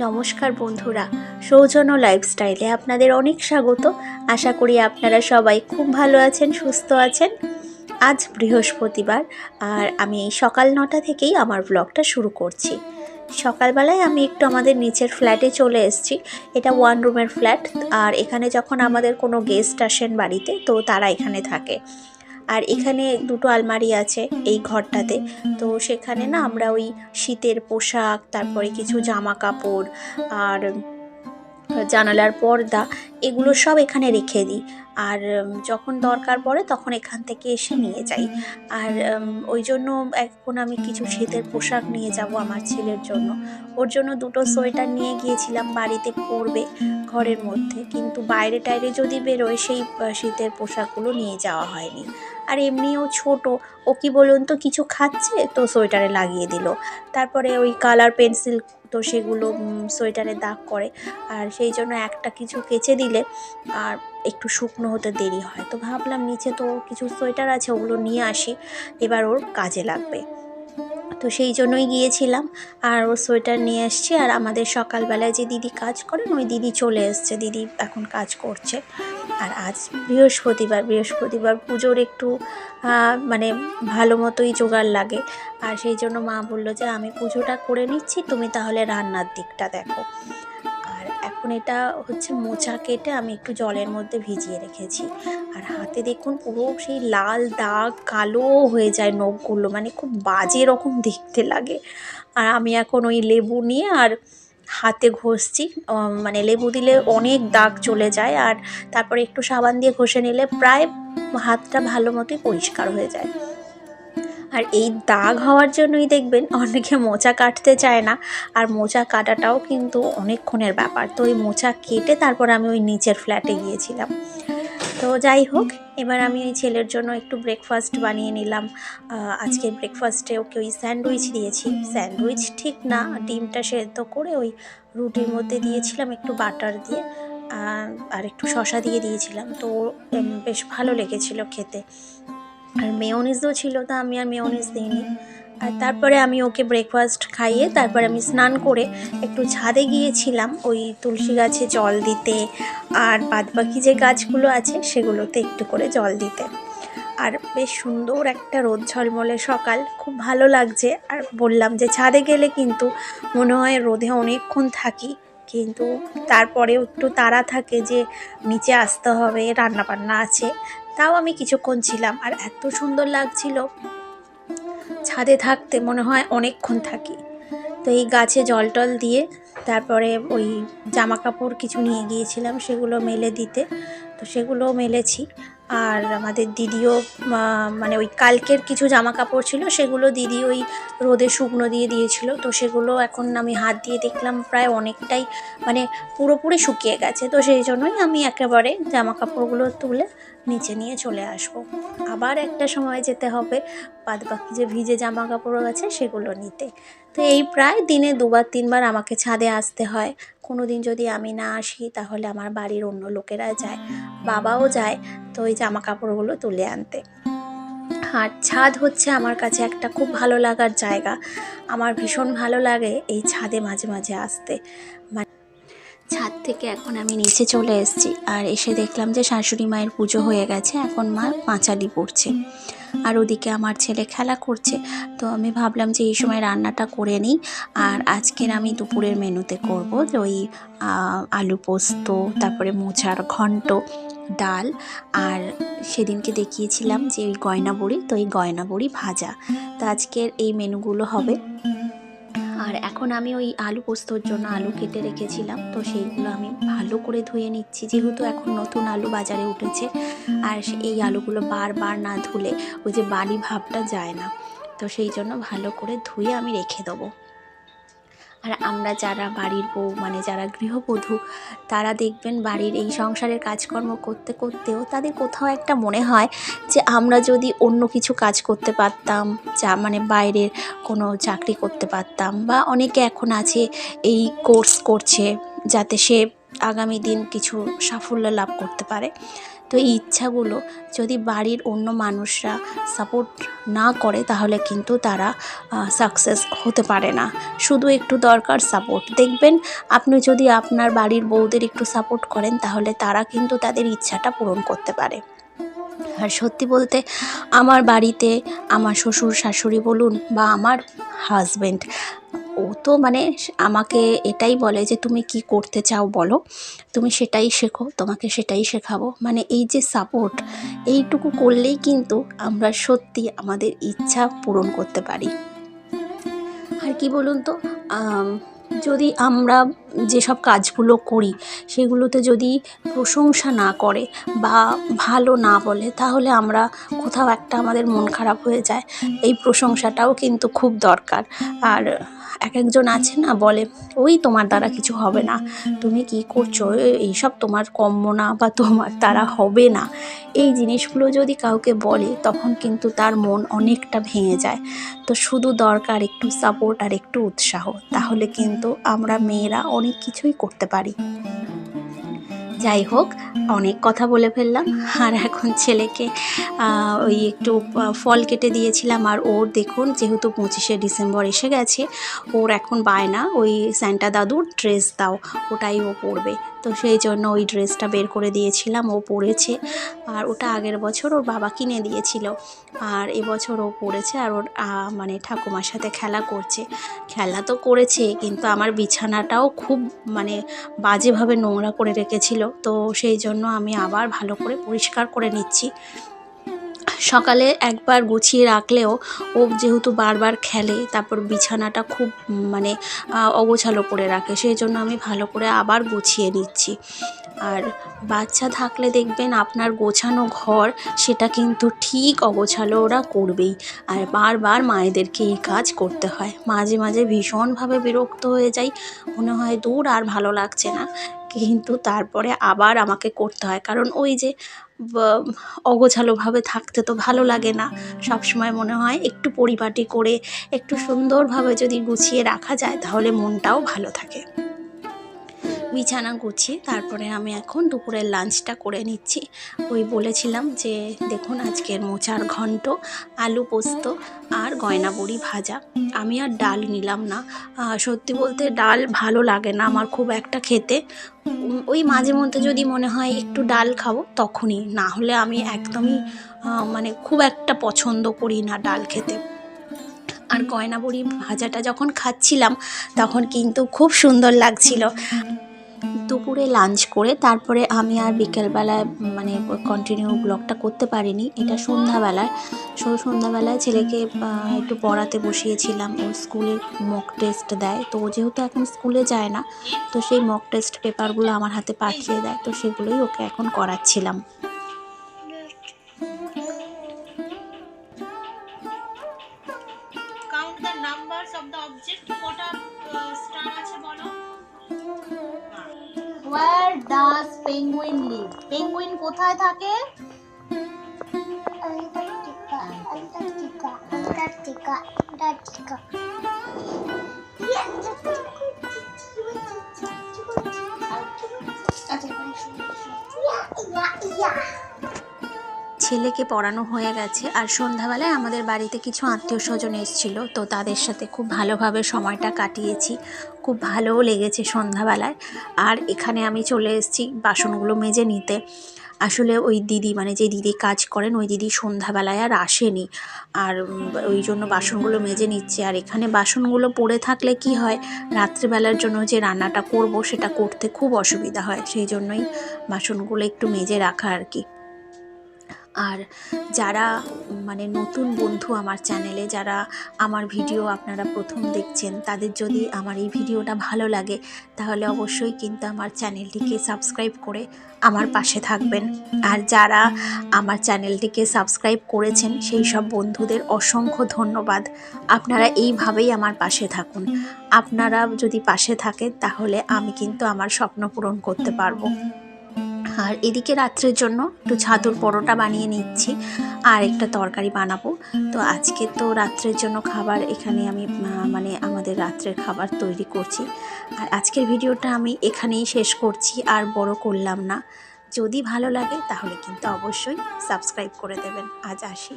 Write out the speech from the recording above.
নমস্কার বন্ধুরা, সৌজন্য লাইফস্টাইলে আপনাদের অনেক স্বাগত। আশা করি আপনারা সবাই খুব ভালো আছেন, সুস্থ আছেন। আজ বৃহস্পতিবার আর আমি এই সকাল 9টা থেকেই আমার ব্লগটা শুরু করছি। সকালবেলায় আমি একটু আমাদের নিচের ফ্ল্যাটে চলে এসেছি। এটা 1 রুমের ফ্ল্যাট, আর এখানে যখন আমাদের কোনো গেস্ট আসেন বাড়িতে তো তারা এখানে থাকে। আর এখানে দুটো আলমারি আছে এই ঘরটাতে। তো সেখানে না আমরা ওই শীতের পোশাক, তারপরে কিছু জামা কাপড় আর জানালার পর্দা এগুলো সব এখানে রেখে দিই। আর যখন দরকার পড়ে তখন এখান থেকে এসে নিয়ে যাই। আর ওই জন্য এখন আমি কিছু শীতের পোশাক নিয়ে যাব আমার ছেলের জন্য। ওর জন্য দুটো সোয়েটার নিয়ে গিয়েছিলাম, বাড়িতে পরবে ঘরের মধ্যে, কিন্তু বাইরে টাইরে যদি বেরোয় সেই শীতের পোশাকগুলো নিয়ে যাওয়া হয়নি। আর এমনিও ছোট, ও কি বলুন তো, কিছু খাচ্ছে তো সোয়েটারে লাগিয়ে দিল, তারপরে ওই কালার পেন্সিল তো সেগুলো সোয়েটারে দাগ করে। আর সেই জন্য একটা কিছু কেচে দিলে আর একটু শুকনো হতে দেরি হয়। তো ভাবলাম নিচে তো কিছু সোয়েটার আছে, ওগুলো নিয়ে আসি, এবার ওর কাজে লাগবে। তো সেই জন্যই গিয়েছিলাম আর ওর সোয়েটার নিয়ে এসছি। আর আমাদের সকালবেলায় যে দিদি কাজ করেন ওই দিদি চলে এসছে, দিদি এখন কাজ করছে। আর আজ বৃহস্পতিবার পুজোর একটু মানে ভালো মতোই জোগাড় লাগে। আর সেই জন্য মা বললো যে আমি পুজোটা করে নিচ্ছি, তুমি তাহলে রান্নার দিকটা দেখো। আর এখন এটা হচ্ছে মোচা কেটে আমি একটু জলের মধ্যে ভিজিয়ে রেখেছি। আর হাতে দেখুন পুরো সেই লাল দাগ, কালো হয়ে যায় নখগুলো, মানে খুব বাজে রকম দেখতে লাগে। আর আমি এখন ওই লেবু নিয়ে আর হাতে ঘষছি, মানে লেবু দিলে অনেক দাগ চলে যায়। আর তারপরে একটু সাবান দিয়ে ঘষে নিলে প্রায় হাতটা ভালো মতোই পরিষ্কার হয়ে যায়। আর এই দাগ হওয়ার জন্যই দেখবেন অনেকে মোচা কাটতে চায় না। আর মোচা কাটাটাও কিন্তু অনেকক্ষণের ব্যাপার। তো ওই মোচা কেটে তারপর আমি ওই নিচের ফ্ল্যাটে গিয়েছিলাম। তো যাই হোক, এবার আমি ওই ছেলের জন্য একটু ব্রেকফাস্ট বানিয়ে নিলাম। আজকে ব্রেকফাস্টে ওকে ওই স্যান্ডউইচ দিয়েছি। স্যান্ডউইচ ঠিক না, ডিমটা সেদ্ধ করে ওই রুটির মধ্যে দিয়েছিলাম একটু বাটার দিয়ে, আর একটু শসা দিয়ে দিয়েছিলাম। তো বেশ ভালো লেগেছিল খেতে। আর মেয়োনিজও ছিল, তা আমি আর মেয়োনিজ দিইনি। আর তারপরে আমি ওকে ব্রেকফাস্ট খাইয়ে তারপরে আমি স্নান করে একটু ছাদে গিয়েছিলাম ওই তুলসী গাছে জল দিতে, আর বাদবাকি যে গাছগুলো আছে সেগুলোতে একটু করে জল দিতে। আর বেশ সুন্দর একটা রোদ ঝলমলে সকাল, খুব ভালো লাগছে। আর বললাম যে ছাদে গেলে কিন্তু মনে হয় রোদে অনেকক্ষণ থাকি, কিন্তু তারপরেও একটু তাড়া থাকে যে নিচে আসতে হবে, রান্না বান্না আছে। তাও আমি কিছুক্ষণ ছিলাম, আর এত সুন্দর লাগছিল ছাদে থাকতে, মনে হয় অনেকক্ষণ থাকি। তো এই গাছে জল টল দিয়ে তারপরে ওই জামা কাপড় কিছু নিয়ে গিয়েছিলাম সেগুলো মেলে দিতে, তো সেগুলো মেলেছি। আর আমাদের দিদিও মানে ওই কালকের কিছু জামা কাপড় ছিল সেগুলো দিদি ওই রোদে শুকনো দিয়ে দিয়েছিল। তো সেগুলো এখন আমি হাত দিয়ে দেখলাম প্রায় অনেকটাই মানে পুরোপুরি শুকিয়ে গেছে। তো সেই জন্যই আমি একেবারে জামা কাপড়গুলো তুলে নিচে নিয়ে চলে আসব। আবার একটা সময় যেতে হবে বাদবাকি যে ভিজে জামা কাপড় আছে সেগুলো নিতে। তো এই প্রায় দিনে 2-3 বার আমাকে ছাদে আসতে হয়। কোনো দিন যদি আমি না আসি তাহলে আমার বাড়ির অন্য লোকেরা যায়, বাবাও যায়, তো ওই জামা কাপড়গুলো তুলে আনতে। আর ছাদ হচ্ছে আমার কাছে একটা খুব ভালো লাগার জায়গা। আমার ভীষণ ভালো লাগে এই ছাদে মাঝে মাঝে আসতে। ছাদ থেকে এখন আমি নিচে চলে এসেছি, আর এসে দেখলাম যে শাশুড়ি মায়ের পুজো হয়ে গেছে, এখন মা পাঁচালি পড়ছে। আর ওদিকে আমার ছেলে খেলা করছে। তো আমি ভাবলাম যে এই সময় রান্নাটা করে নিই। আর আজকের আমি দুপুরের মেনুতে করব যে ওই আলু পোস্ত, তারপরে মোচার ঘন্ট, ডাল, আর সেদিনকে দেখিয়েছিলাম যে ওই গয়না বড়ি, তো এই গয়না বড়ি ভাজা। তো আজকের এই মেনুগুলো হবে। আর এখন আমি ওই আলু পোস্তর জন্য আলু কেটে রেখেছিলাম, তো সেইগুলো আমি ভালো করে ধুয়ে নিচ্ছি, যেহেতু এখন নতুন আলু বাজারে উঠেছে। আর এই আলুগুলো বারবার না ধুলে ওই যে বালি ভাবটা যায় না, তো সেই জন্য ভালো করে ধুয়ে আমি রেখে দেবো। আর আমরা যারা বাড়ির বউ, মানে যারা গৃহবধূ, তারা দেখবেন বাড়ির এই সংসারের কাজকর্ম করতে করতেও তাদের কোথাও একটা মনে হয় যে আমরা যদি অন্য কিছু কাজ করতে পারতাম, যা মানে বাইরের কোনো চাকরি করতে পারতাম। বা অনেকে এখন আছে এই কোর্স করছে যাতে সে আগামী দিন কিছু সাফল্য লাভ করতে পারে। তো এই ইচ্ছাগুলো যদি বাড়ির অন্য মানুষরা সাপোর্ট না করে তাহলে কিন্তু তারা সাকসেস হতে পারে না। শুধু একটু দরকার সাপোর্ট। দেখবেন আপনি যদি আপনার বাড়ির বউদের একটু সাপোর্ট করেন তাহলে তারা কিন্তু তাদের ইচ্ছাটা পূরণ করতে পারে। আর সত্যি বলতে আমার বাড়িতে আমার শ্বশুর শাশুড়ি বলুন বা আমার হাজব্যান্ড, ও তো মানে আমাকে এটাই বলে যে তুমি কি করতে চাও বলো, তুমি সেটাই শেখো, তোমাকে সেটাই শেখাবো। মানে এই যে সাপোর্ট, এইটুকু করলেই কিন্তু আমরা সত্যি আমাদের ইচ্ছা পূরণ করতে পারি। আর কি বলুন তো, যদি আমরা যেসব কাজগুলো করি সেগুলোতে যদি প্রশংসা না করে বা ভালো না বলে তাহলে আমরা কোথাও একটা আমাদের মন খারাপ হয়ে যায়। এই প্রশংসাটাও কিন্তু খুব দরকার। আর এক একজন আছে না, বলে ওই তোমার দ্বারা কিছু হবে না, তুমি কি করছো, এইসব তোমার কম্য না বা তোমার দ্বারা হবে না। এই জিনিসগুলো যদি কাউকে বলে তখন কিন্তু তার মন অনেকটা ভেঙে যায়। তো শুধু দরকার একটু সাপোর্ট আর একটু উৎসাহ, তাহলে কিন্তু আমরা মেয়েরা অনেক কিছুই করতে পারি। যাই হোক, অনেক কথা বলে ফেললাম। আর এখন ছেলেকে ওই একটু ফল কেটে দিয়েছিলাম। আর ওর দেখুন, যেহেতু 25শে ডিসেম্বর এসে গেছে, ওর এখন বায়না ওই স্যান্টা দাদুর ড্রেস দাও, ওটাই ও পরবে। তো সেই জন্য ওই ড্রেসটা বের করে দিয়েছিলাম, ও পরেছে। আর ওটা আগের বছর ওর বাবা কিনে দিয়েছিল, আর এবছর ও পরেছে। আর ওর মানে ঠাকুমার সাথে খেলা করছে। খেলা তো করেছে, কিন্তু আমার বিছানাটাও খুব মানে বাজেভাবে নোংরা করে রেখেছিল। তো সেই জন্য আমি আবার ভালো করে পরিষ্কার করে নিচ্ছি। সকালে একবার গুছিয়ে রাখলেও ও যেহেতু বারবার খেলে, তারপর বিছানাটা খুব মানে অগোছালো করে রাখে, সেই জন্য আমি ভালো করে আবার গুছিয়ে নিচ্ছি। আর বাচ্চা থাকলে দেখবেন আপনার গোছানো ঘর সেটা কিন্তু ঠিক অগোছালো ওরা করবেই। আর বারবার মায়েদেরকে এই কাজ করতে হয়। মাঝে মাঝে ভীষণভাবে বিরক্ত হয়ে যাই, মনে হয় দূর আর ভালো লাগছে না, কিন্তু তারপরে আবার আমাকে করতে হয়। কারণ ওই যে অগোছালোভাবে থাকতে তো ভালো লাগে না। সবসময় মনে হয় একটু পরিপাটি করে একটু সুন্দরভাবে যদি গুছিয়ে রাখা যায় তাহলে মনটাও ভালো থাকে। বিছানা গুছিয়ে তারপরে আমি এখন দুপুরের লাঞ্চটা করে নিচ্ছি। ওই বলেছিলাম যে দেখুন আজকের মোচার ঘন্ট, আলু পোস্ত আর গয়না বড়ি ভাজা। আমি আর ডাল নিলাম না। সত্যি বলতে ডাল ভালো লাগে না আমার খুব একটা খেতে। ওই মাঝে মধ্যে যদি মনে হয় একটু ডাল খাবো তখনই, না হলে আমি একদমই মানে খুব একটা পছন্দ করি না ডাল খেতে। আর গয়না বড়ি ভাজাটা যখন খাচ্ছিলাম তখন কিন্তু খুব সুন্দর লাগছিল। দুপুরে লাঞ্চ করে তারপরে আমি আর বিকেলবেলায় মানে কন্টিনিউ ব্লগটা করতে পারিনি, এটা সন্ধ্যাবেলায়। সন্ধ্যাবেলায় ছেলেকে একটু পড়াতে বসিয়েছিলাম। ও স্কুলে মক টেস্ট দেয়, তো যেহেতু এখন স্কুলে যায় না, তো সেই মক টেস্ট পেপারগুলো আমার হাতে পাঠিয়ে দেয়, তো সেগুলোই ওকে এখন করাচ্ছিলাম। Count the numbers of the object. কটা স্টার আছে বলো? Where does penguin live? Penguin কোথায় থাকে? Antarctica. ছেলেকে পড়ানো হয়ে গেছে, আর সন্ধ্যাবেলায় আমাদের বাড়িতে কিছু আত্মীয় স্বজন এসেছিলো, তো তাদের সাথে খুব ভালোভাবে সময়টা কাটিয়েছি। খুব ভালোও লেগেছে সন্ধ্যাবেলায়। আর এখানে আমি চলে এসেছি বাসনগুলো মেজে নিতে। আসলে ওই দিদি, মানে যে দিদি কাজ করেন, ওই দিদি সন্ধ্যাবেলায় আর আসেনি, আর ওই জন্য বাসনগুলো মেজে নিচ্ছে। আর এখানে বাসনগুলো পড়ে থাকলে কি হয়, রাত্রিবেলার জন্য যে রান্নাটা করব সেটা করতে খুব অসুবিধা হয়, সেই জন্যই বাসনগুলো একটু মেজে রাখা আর কি। আর যারা মানে নতুন বন্ধু আমার চ্যানেলে, যারা আমার ভিডিও আপনারা প্রথম দেখছেন, তাদের যদি আমার এই ভিডিওটা ভালো লাগে তাহলে অবশ্যই কিন্তু আমার চ্যানেলটিকে সাবস্ক্রাইব করে আমার পাশে থাকবেন। আর যারা আমার চ্যানেলটিকে সাবস্ক্রাইব করেছেন সেই সব বন্ধুদের অসংখ্য ধন্যবাদ। আপনারা এইভাবেই আমার পাশে থাকুন। আপনারা যদি পাশে থাকেন তাহলে আমি কিন্তু আমার স্বপ্ন পূরণ করতে পারবো। আর এদিকে রাত্রের জন্য একটু ছাতুর পরোটা বানিয়ে নিচ্ছি আর একটা তরকারি বানাবো। তো আজকে তো রাত্রের জন্য খাবার এখানে আমি মানে আমাদের রাত্রের খাবার তৈরি করছি। আর আজকের ভিডিওটা আমি এখানেই শেষ করছি, আর বড় করলাম না। যদি ভালো লাগে তাহলে কিন্তু অবশ্যই সাবস্ক্রাইব করে দেবেন। আজ আসি।